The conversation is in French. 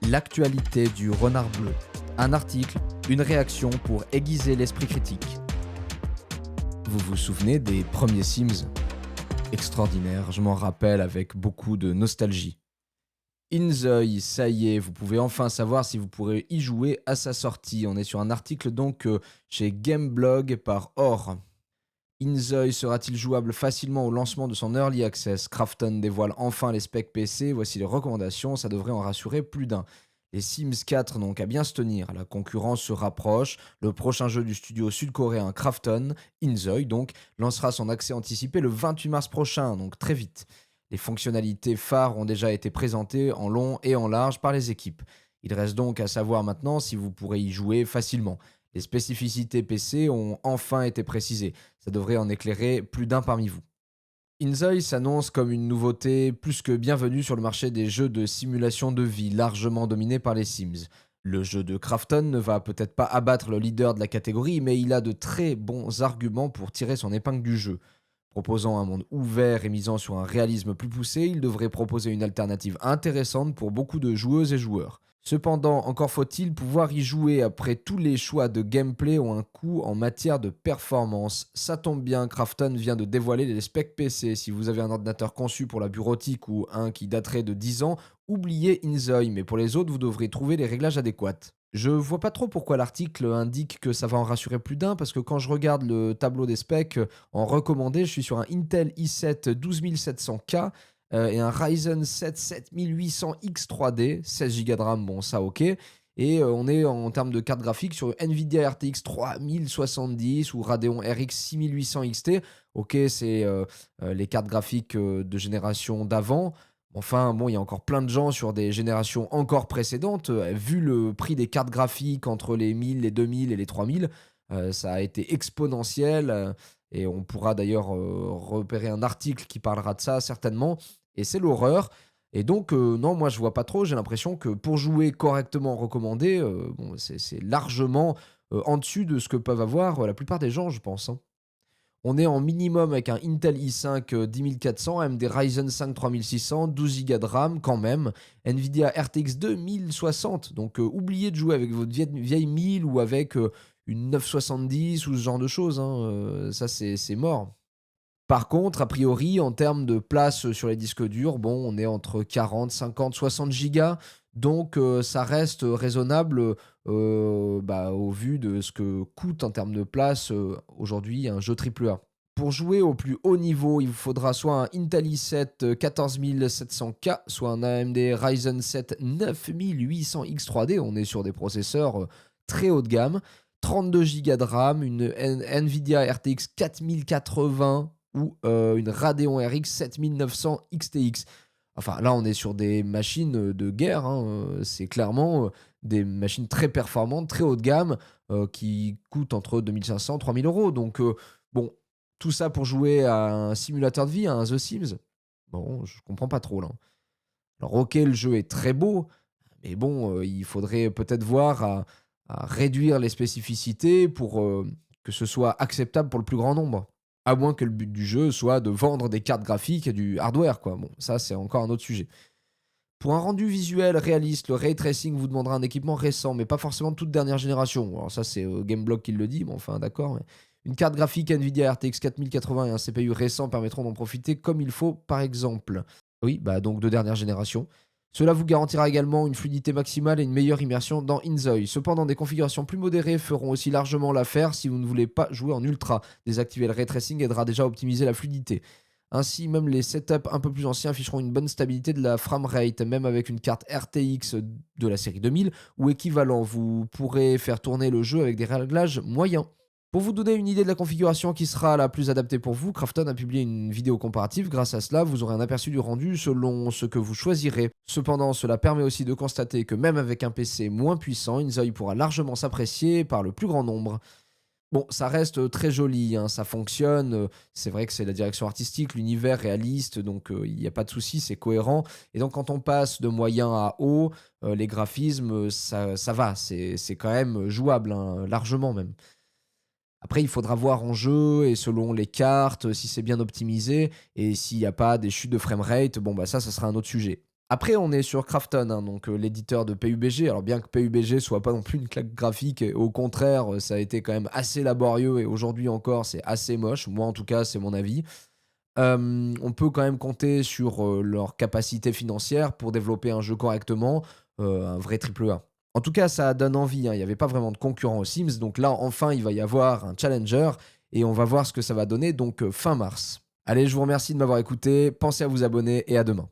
L'actualité du renard bleu. Un article, une réaction pour aiguiser l'esprit critique. Vous vous souvenez des premiers Sims? Extraordinaire, je m'en rappelle avec beaucoup de nostalgie. Inzoi, ça y est, vous pouvez enfin savoir si vous pourrez y jouer à sa sortie. On est sur un article donc chez Gameblog par Or. Inzoi sera-t-il jouable facilement au lancement de son Early Access? Krafton dévoile enfin les specs PC, voici les recommandations, ça devrait en rassurer plus d'un. Les Sims 4 n'ont qu'à bien se tenir, la concurrence se rapproche, le prochain jeu du studio sud-coréen Krafton, Inzoi donc, lancera son accès anticipé le 28 mars prochain, donc très vite. Les fonctionnalités phares ont déjà été présentées en long et en large par les équipes. Il reste donc à savoir maintenant si vous pourrez y jouer facilement. Les spécificités PC ont enfin été précisées. Ça devrait en éclairer plus d'un parmi vous. Inzoi s'annonce comme une nouveauté plus que bienvenue sur le marché des jeux de simulation de vie, largement dominé par les Sims. Le jeu de Krafton ne va peut-être pas abattre le leader de la catégorie, mais il a de très bons arguments pour tirer son épingle du jeu. Proposant un monde ouvert et misant sur un réalisme plus poussé, il devrait proposer une alternative intéressante pour beaucoup de joueuses et joueurs. Cependant, encore faut-il pouvoir y jouer après tous les choix de gameplay ont un coût en matière de performance. Ça tombe bien, Krafton vient de dévoiler les specs PC. Si vous avez un ordinateur conçu pour la bureautique ou un qui daterait de 10 ans, oubliez Inzoi, mais pour les autres, vous devrez trouver les réglages adéquats. Je vois pas trop pourquoi l'article indique que ça va en rassurer plus d'un, parce que quand je regarde le tableau des specs en recommandé, je suis sur un Intel i7 12700K et un Ryzen 7 7800X 3D, 16 Go de RAM, bon ça ok. Et on est en termes de carte graphique sur Nvidia RTX 3070 ou Radeon RX 6800 XT. Ok, c'est les cartes graphiques de génération d'avant. Enfin, bon, il y a encore plein de gens sur des générations encore précédentes. Vu le prix des cartes graphiques entre les 1000, les 2000 et les 3000, ça a été exponentiel. Et on pourra d'ailleurs repérer un article qui parlera de ça certainement. Et c'est l'horreur. Et donc, non, moi, je vois pas trop. J'ai l'impression que pour jouer correctement recommandé, bon, c'est largement en dessus de ce que peuvent avoir la plupart des gens, je pense, hein. On est en minimum avec un Intel i5 10400, AMD Ryzen 5 3600, 12 Go de RAM quand même, Nvidia RTX 2060. Donc oubliez de jouer avec votre vieille 1000 ou avec une 970 ou ce genre de choses, hein, ça c'est mort. Par contre, a priori, en termes de place sur les disques durs, bon, on est entre 40, 50, 60 gigas. Donc, ça reste raisonnable au vu de ce que coûte en termes de place aujourd'hui un jeu AAA. Pour jouer au plus haut niveau, il vous faudra soit un Intel i7 14700K, soit un AMD Ryzen 7 9800X 3D. On est sur des processeurs très haut de gamme. 32 Go de RAM, une Nvidia RTX 4080 ou une Radeon RX 7900 XTX. Enfin, là, on est sur des machines de guerre, hein, c'est clairement des machines très performantes, très haut de gamme, qui coûtent entre 2500 et 3000 euros. Donc, bon, tout ça pour jouer à un simulateur de vie, à un The Sims. Bon, je comprends pas trop là. Alors, ok, le jeu est très beau, mais bon, il faudrait peut-être voir à réduire les spécificités pour que ce soit acceptable pour le plus grand nombre. À moins que le but du jeu soit de vendre des cartes graphiques et du hardware, quoi. Bon, ça, c'est encore un autre sujet. Pour un rendu visuel réaliste, le ray tracing vous demandera un équipement récent, mais pas forcément de toute dernière génération. Alors ça, c'est Gameblog qui le dit, bon, enfin, d'accord. Mais une carte graphique Nvidia RTX 4080 et un CPU récent permettront d'en profiter comme il faut, par exemple. Oui, bah donc de dernière génération. Cela vous garantira également une fluidité maximale et une meilleure immersion dans Inzoi. Cependant, des configurations plus modérées feront aussi largement l'affaire si vous ne voulez pas jouer en ultra. Désactiver le ray tracing aidera déjà à optimiser la fluidité. Ainsi, même les setups un peu plus anciens afficheront une bonne stabilité de la framerate, même avec une carte RTX de la série 2000 ou équivalent. Vous pourrez faire tourner le jeu avec des réglages moyens. Pour vous donner une idée de la configuration qui sera la plus adaptée pour vous, Krafton a publié une vidéo comparative. Grâce à cela, vous aurez un aperçu du rendu selon ce que vous choisirez. Cependant, cela permet aussi de constater que même avec un PC moins puissant, Inzoi pourra largement s'apprécier par le plus grand nombre. Bon, ça reste très joli, hein, ça fonctionne. C'est vrai que c'est la direction artistique, l'univers réaliste, donc il n'y a pas de souci, c'est cohérent. Et donc, quand on passe de moyen à haut, les graphismes, ça va, c'est quand même jouable, hein, largement même. Après, il faudra voir en jeu et selon les cartes, si c'est bien optimisé et s'il n'y a pas des chutes de framerate, bon, bah ça sera un autre sujet. Après, on est sur Krafton, hein, donc l'éditeur de PUBG. Alors bien que PUBG soit pas non plus une claque graphique, et au contraire, ça a été quand même assez laborieux et aujourd'hui encore, c'est assez moche. Moi, en tout cas, c'est mon avis. On peut quand même compter sur, leur capacité financière pour développer un jeu correctement, un vrai triple A. En tout cas, ça donne envie, hein. Il y avait pas vraiment de concurrent aux Sims, donc là, enfin, il va y avoir un challenger et on va voir ce que ça va donner donc, fin mars. Allez, je vous remercie de m'avoir écouté, pensez à vous abonner et à demain.